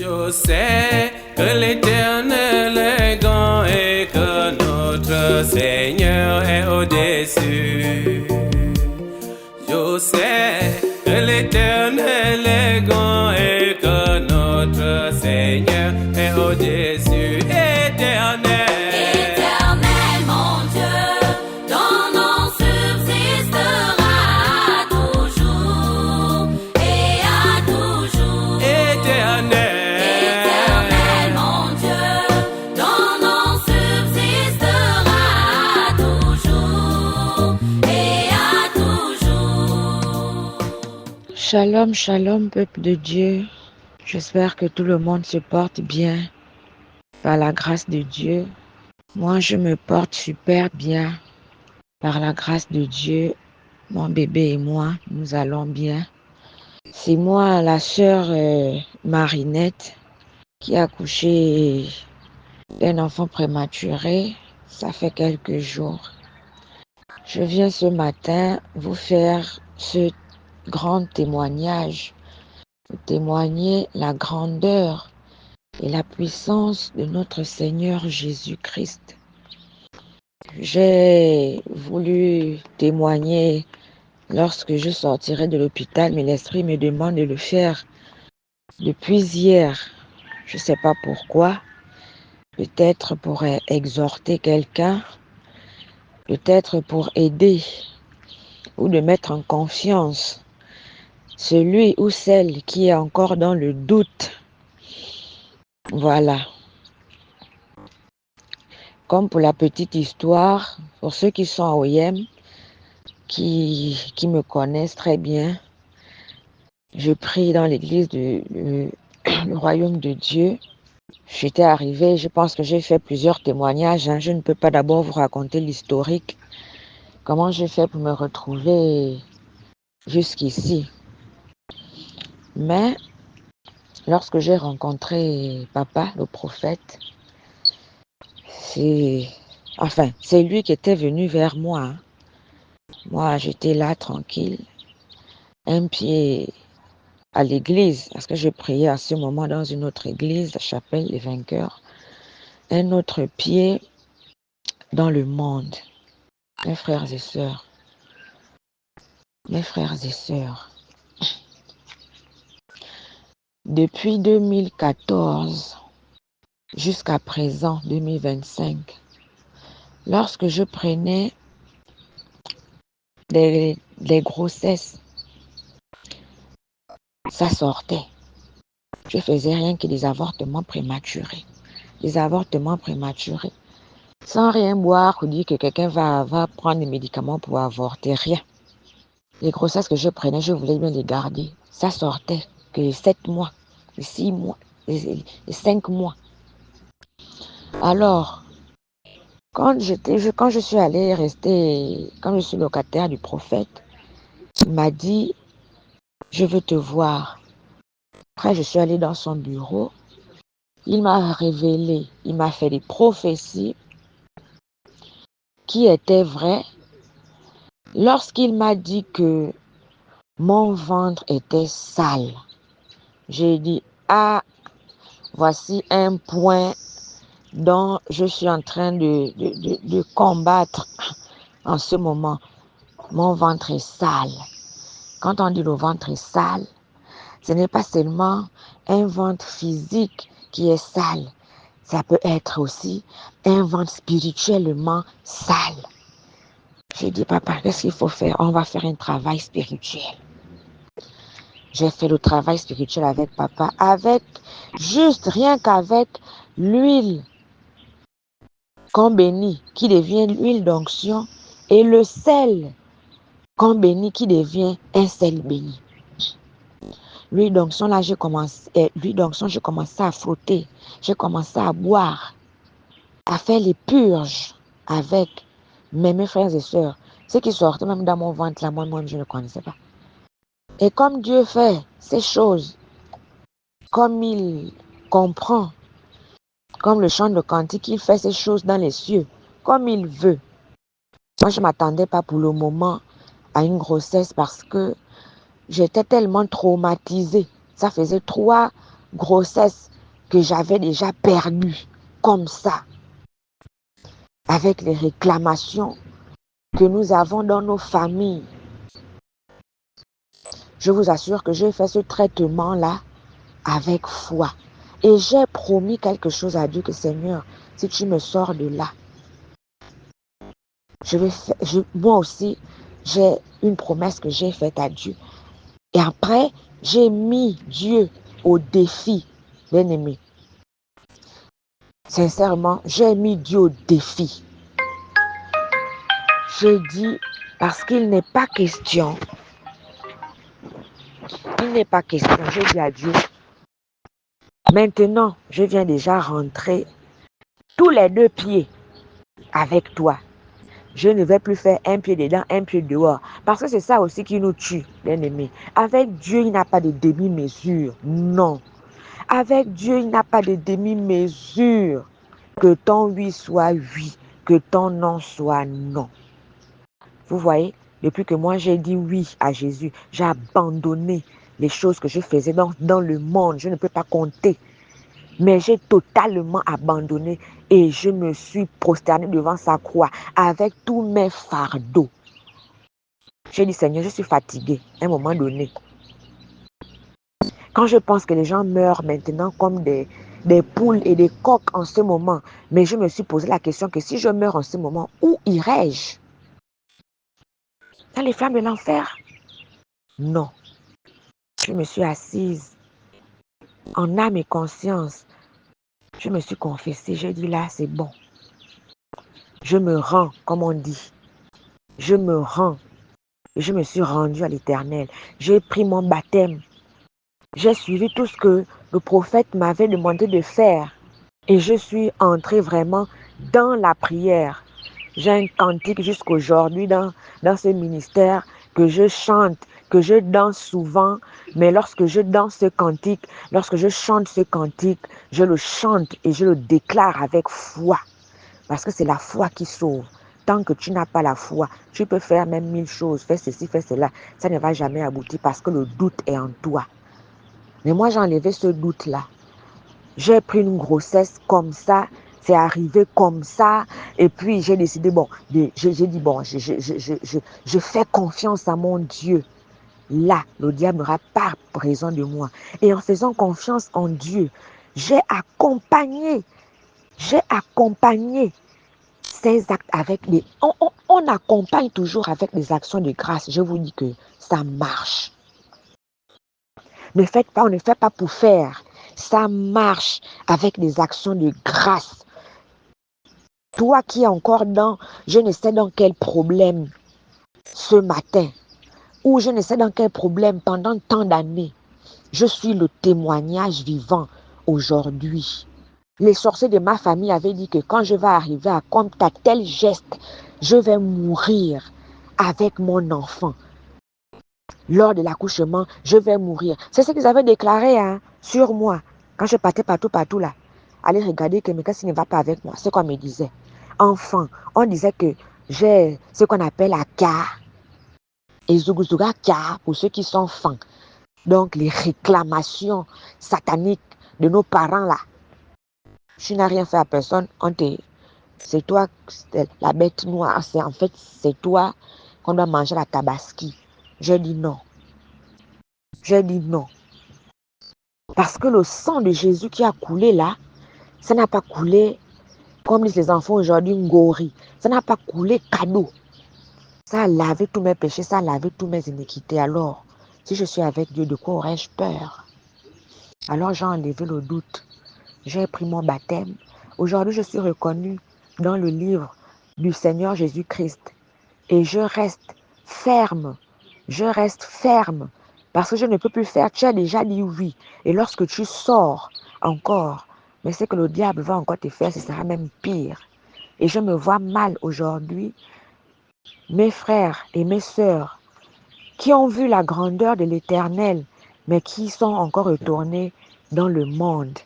Je sais que l'Éternel est grand et que notre Seigneur est au-dessus. Je sais que l'Éternel est grand et que notre Seigneur est au-dessus. Éternel. Éternel, mon Dieu, ton nom subsistera toujours et à toujours. Éternel, mon Dieu, ton nom subsistera toujours et à toujours. Shalom, shalom, peuple de Dieu. J'espère que tout le monde se porte bien par la grâce de Dieu. Moi, je me porte super bien par la grâce de Dieu. Mon bébé et moi, nous allons bien. C'est moi, la sœur Marinette, qui a accouché d'un enfant prématuré. Ça fait quelques jours. Je viens ce matin vous faire ce grand témoignage, pour témoigner la grandeur et la puissance de notre Seigneur Jésus-Christ. J'ai voulu témoigner lorsque je sortirai de l'hôpital, mais l'Esprit me demande de le faire depuis hier. Je ne sais pas pourquoi. Peut-être pour exhorter quelqu'un, peut-être pour aider ou de mettre en confiance celui ou celle qui est encore dans le doute. Voilà. Comme pour la petite histoire, pour ceux qui sont à OIM, qui me connaissent très bien, je prie dans l'église le royaume de Dieu. J'étais arrivée, je pense que j'ai fait plusieurs témoignages. Je ne peux pas d'abord vous raconter l'historique. Comment j'ai fait pour me retrouver jusqu'ici. Mais lorsque j'ai rencontré papa, le prophète, c'est lui qui était venu vers moi. Moi, j'étais là tranquille, un pied à l'église, parce que je priais à ce moment dans une autre église, la chapelle des vainqueurs, un autre pied dans le monde. Mes frères et sœurs, depuis 2014 jusqu'à présent, 2025, lorsque je prenais des grossesses, ça sortait. Je faisais rien que des avortements prématurés. Sans rien boire ou dire que quelqu'un va prendre des médicaments pour avorter, rien. Les grossesses que je prenais, je voulais bien les garder. Ça sortait que les 7 mois, les 6 mois, les 5 mois. Alors, quand je suis allée quand je suis locataire du prophète, il m'a dit, je veux te voir. Après, je suis allée dans son bureau. Il m'a révélé, il m'a fait des prophéties qui étaient vraies. Lorsqu'il m'a dit que mon ventre était sale, j'ai dit, voici un point dont je suis en train de combattre en ce moment. Mon ventre est sale. Quand on dit le ventre est sale, ce n'est pas seulement un ventre physique qui est sale. Ça peut être aussi un ventre spirituellement sale. J'ai dit, papa, qu'est-ce qu'il faut faire? On va faire un travail spirituel. J'ai fait le travail spirituel avec papa, rien qu'avec l'huile qu'on bénit, qui devient l'huile d'onction, et le sel qu'on bénit, qui devient un sel béni. L'huile d'onction, là, j'ai commencé à frotter, j'ai commencé à boire, à faire les purges avec mes frères et sœurs. Ce qui sortait même dans mon ventre, là, moi, je ne connaissais pas. Et comme Dieu fait ces choses, comme il comprend, comme le chant de cantique, il fait ces choses dans les cieux, comme il veut. Moi, je ne m'attendais pas pour le moment à une grossesse parce que j'étais tellement traumatisée. Ça faisait 3 grossesse que j'avais déjà perdue, comme ça, avec les réclamations que nous avons dans nos familles. Je vous assure que j'ai fait ce traitement-là avec foi. Et j'ai promis quelque chose à Dieu que Seigneur, si tu me sors de là, moi aussi, j'ai une promesse que j'ai faite à Dieu. Et après, j'ai mis Dieu au défi, bien aimé. Sincèrement, j'ai mis Dieu au défi. J'ai dit, parce qu'il n'est pas question, j'ai dit à Dieu, maintenant, je viens déjà rentrer tous les 2 pieds avec toi. Je ne vais plus faire un pied dedans, un pied dehors. Parce que c'est ça aussi qui nous tue, bien aimé. Avec Dieu, il n'y a pas de demi-mesure. Non. Avec Dieu, il n'y a pas de demi-mesure. Que ton oui soit oui, que ton non soit non. Vous voyez, depuis que moi j'ai dit oui à Jésus, j'ai abandonné les choses que je faisais dans le monde. Je ne peux pas compter. Mais j'ai totalement abandonné et je me suis prosternée devant sa croix avec tous mes fardeaux. J'ai dit, Seigneur, je suis fatiguée à un moment donné. Quand je pense que les gens meurent maintenant comme des poules et des coqs en ce moment, mais je me suis posé la question que si je meurs en ce moment, où irai-je? Dans les flammes de l'enfer? Non. Je me suis assise en âme et conscience. Je me suis confessée. J'ai dit là, c'est bon. Je me rends, comme on dit. Je me rends. Et je me suis rendue à l'Éternel. J'ai pris mon baptême. J'ai suivi tout ce que le prophète m'avait demandé de faire. Et je suis entrée vraiment dans la prière. J'ai un cantique jusqu'aujourd'hui dans ce ministère que je chante, que je danse souvent. Mais lorsque je danse ce cantique, lorsque je chante ce cantique, je le chante et je le déclare avec foi. Parce que c'est la foi qui sauve. Tant que tu n'as pas la foi, tu peux faire même 1000 choses, faire ceci, faire cela. Ça ne va jamais aboutir parce que le doute est en toi. Mais moi, j'ai enlevé ce doute-là. J'ai pris une grossesse comme ça, c'est arrivé comme ça. Et puis, j'ai décidé, j'ai dit, je fais confiance à mon Dieu. Là, le diable n'aura pas raison de moi. Et en faisant confiance en Dieu, j'ai accompagné ces actes avec des... On accompagne toujours avec des actions de grâce. Je vous dis que ça marche. On ne fait pas pour faire. Ça marche avec des actions de grâce. Toi qui es encore dans, je ne sais dans quel problème ce matin, ou je ne sais dans quel problème pendant tant d'années, je suis le témoignage vivant aujourd'hui. Les sorciers de ma famille avaient dit que quand je vais arriver à accomplir tel geste, je vais mourir avec mon enfant. Lors de l'accouchement, je vais mourir. C'est ce qu'ils avaient déclaré sur moi. Quand je partais partout là. Allez regarder que mais qu'est-ce qui ne va pas avec moi. C'est qu'on me disait. Enfant, on disait que j'ai ce qu'on appelle Aka et Zuguzugaka pour ceux qui sont enfants. Donc les réclamations sataniques de nos parents là. Tu n'as rien fait à personne, c'est toi, la bête noire, c'est toi qu'on doit manger la tabaski. J'ai dit non. J'ai dit non. Parce que le sang de Jésus qui a coulé là, ça n'a pas coulé, comme disent les enfants aujourd'hui, ngori. Ça n'a pas coulé cadeau. Ça a lavé tous mes péchés, ça a lavé toutes mes iniquités. Alors, si je suis avec Dieu, de quoi aurais-je peur? Alors j'ai enlevé le doute. J'ai pris mon baptême. Aujourd'hui, je suis reconnue dans le livre du Seigneur Jésus-Christ. Et je reste ferme. Je reste ferme. Parce que je ne peux plus faire. Tu as déjà dit oui. Et lorsque tu sors encore, mais c'est que le diable va encore te faire, ce sera même pire. Et je me vois mal aujourd'hui. Mes frères et mes sœurs qui ont vu la grandeur de l'Éternel, mais qui sont encore retournés dans le monde.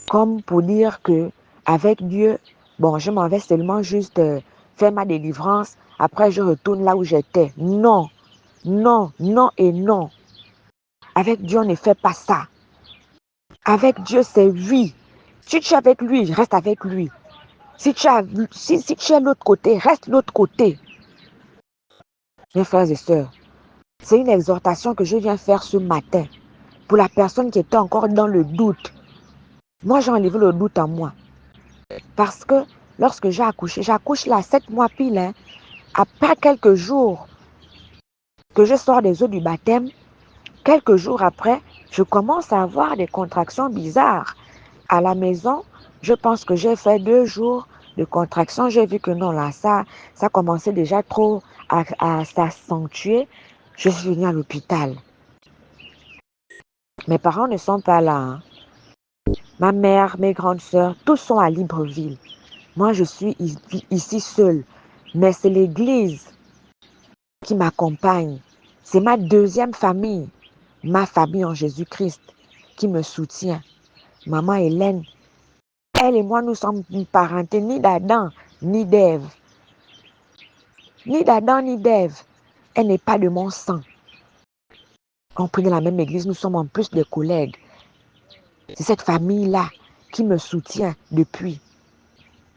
Comme pour dire que avec Dieu, je m'en vais seulement juste faire ma délivrance. Après, je retourne là où j'étais. Non, non, non et non. Avec Dieu, on ne fait pas ça. Avec Dieu, c'est oui. Si tu es avec lui, reste avec lui. Si tu es de l'autre côté, reste de l'autre côté. Mes frères et sœurs, c'est une exhortation que je viens faire ce matin pour la personne qui était encore dans le doute. Moi, j'ai enlevé le doute en moi. Parce que lorsque j'accouche là, 7 mois pile, hein, après quelques jours que je sors des eaux du baptême, quelques jours après, je commence à avoir des contractions bizarres. À la maison, je pense que j'ai fait 2 jours de contractions. J'ai vu que non, là, ça commençait déjà trop à s'accentuer. Je suis venue à l'hôpital. Mes parents ne sont pas là, hein. Ma mère, mes grandes sœurs, tous sont à Libreville. Moi, je suis ici seule. Mais c'est l'église qui m'accompagne. C'est ma deuxième famille, ma famille en Jésus-Christ, qui me soutient. Maman Hélène, elle et moi, nous sommes une parenté ni d'Adam, ni d'Ève. Ni d'Adam, ni d'Ève. Elle n'est pas de mon sang. On prie dans la même église, nous sommes en plus des collègues. C'est cette famille-là qui me soutient depuis.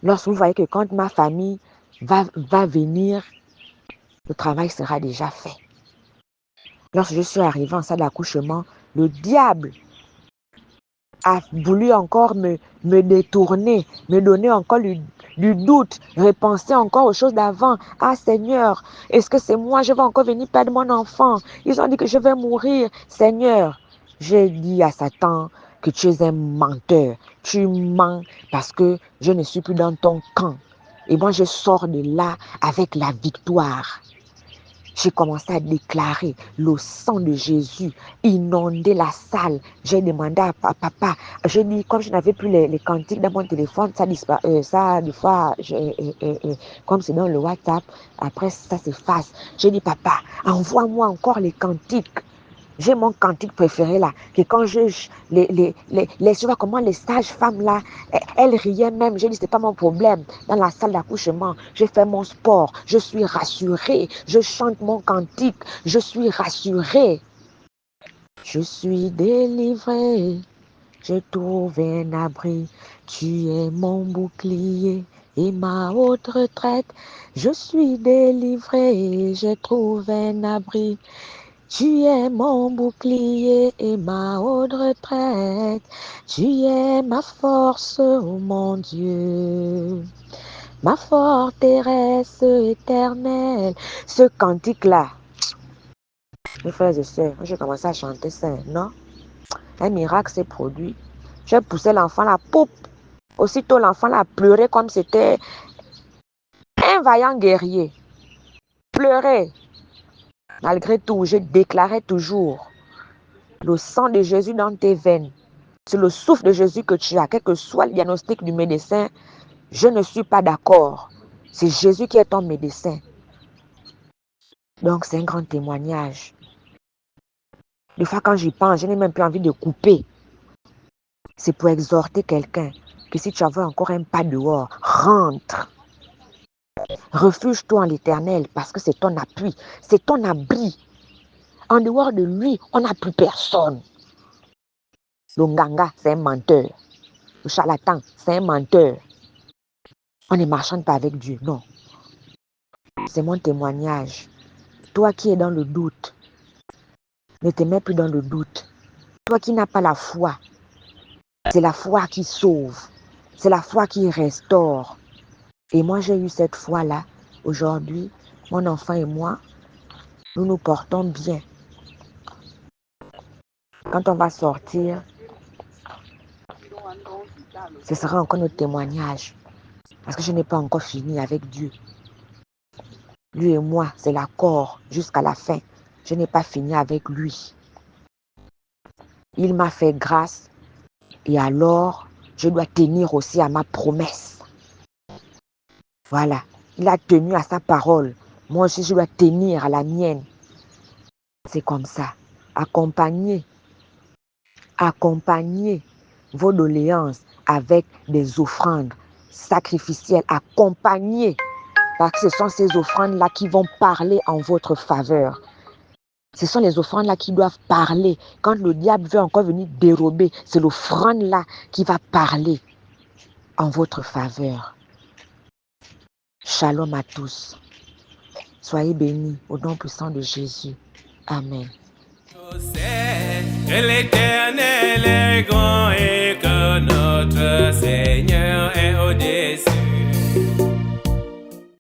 Lorsque vous voyez que quand ma famille va venir, le travail sera déjà fait. Lorsque je suis arrivée en salle d'accouchement, le diable a voulu encore me détourner, me donner encore du doute, repenser encore aux choses d'avant. Ah Seigneur, est-ce que c'est moi? Je vais encore venir perdre mon enfant. Ils ont dit que je vais mourir. Seigneur, j'ai dit à Satan que tu es un menteur. Tu mens parce que je ne suis plus dans ton camp. Et moi, je sors de là avec la victoire. J'ai commencé à déclarer le sang de Jésus inonder la salle. J'ai demandé à papa, je dis, comme je n'avais plus les cantiques dans mon téléphone, ça disparaît, ça, des fois, comme c'est dans le WhatsApp, après ça s'efface. J'ai dit, papa, envoie-moi encore les cantiques. J'ai mon cantique préféré là, que quand je vois comment les sages-femmes là, elles riaient même. J'ai dit, c'est pas mon problème. Dans la salle d'accouchement, je fais mon sport, je suis rassurée, je chante mon cantique, je suis rassurée. Je suis délivrée, j'ai trouvé un abri, tu es mon bouclier et ma haute retraite. Je suis délivrée, j'ai trouvé un abri. Tu es mon bouclier et ma haute retraite. Tu es ma force, oh mon Dieu. Ma forteresse éternelle. Ce cantique-là, mes frères et sœurs, j'ai commencé à chanter ça, non? Un miracle s'est produit. J'ai poussé l'enfant là, poup. Aussitôt, l'enfant là pleurait comme c'était un vaillant guerrier. Pleurait. Malgré tout, je déclarais toujours le sang de Jésus dans tes veines. C'est le souffle de Jésus que tu as, quel que soit le diagnostic du médecin. Je ne suis pas d'accord. C'est Jésus qui est ton médecin. Donc, c'est un grand témoignage. Des fois, quand j'y pense, je n'ai même plus envie de couper. C'est pour exhorter quelqu'un que si tu avais encore un pas dehors, rentre. Refuge-toi en l'Éternel parce que c'est ton appui, c'est ton abri. En dehors de lui, on n'a plus personne. Le nganga, c'est un menteur. Le charlatan, c'est un menteur. On ne marchande pas avec Dieu, non. C'est mon témoignage. Toi qui es dans le doute, ne te mets plus dans le doute. Toi qui n'as pas la foi, c'est la foi qui sauve. C'est la foi qui restaure. Et moi, j'ai eu cette foi-là. Aujourd'hui, mon enfant et moi, nous nous portons bien. Quand on va sortir, ce sera encore notre témoignage. Parce que je n'ai pas encore fini avec Dieu. Lui et moi, c'est l'accord jusqu'à la fin. Je n'ai pas fini avec lui. Il m'a fait grâce et alors, je dois tenir aussi à ma promesse. Voilà, il a tenu à sa parole. Moi aussi, je dois tenir à la mienne. C'est comme ça. Accompagnez vos doléances avec des offrandes sacrificielles. Accompagnez, parce que ce sont ces offrandes-là qui vont parler en votre faveur. Ce sont les offrandes là qui doivent parler. Quand le diable veut encore venir dérober, c'est l'offrande là qui va parler en votre faveur. Shalom à tous. Soyez bénis au nom puissant de Jésus. Amen. Je sais que l'Éternel est grand et que notre Seigneur est au-dessus.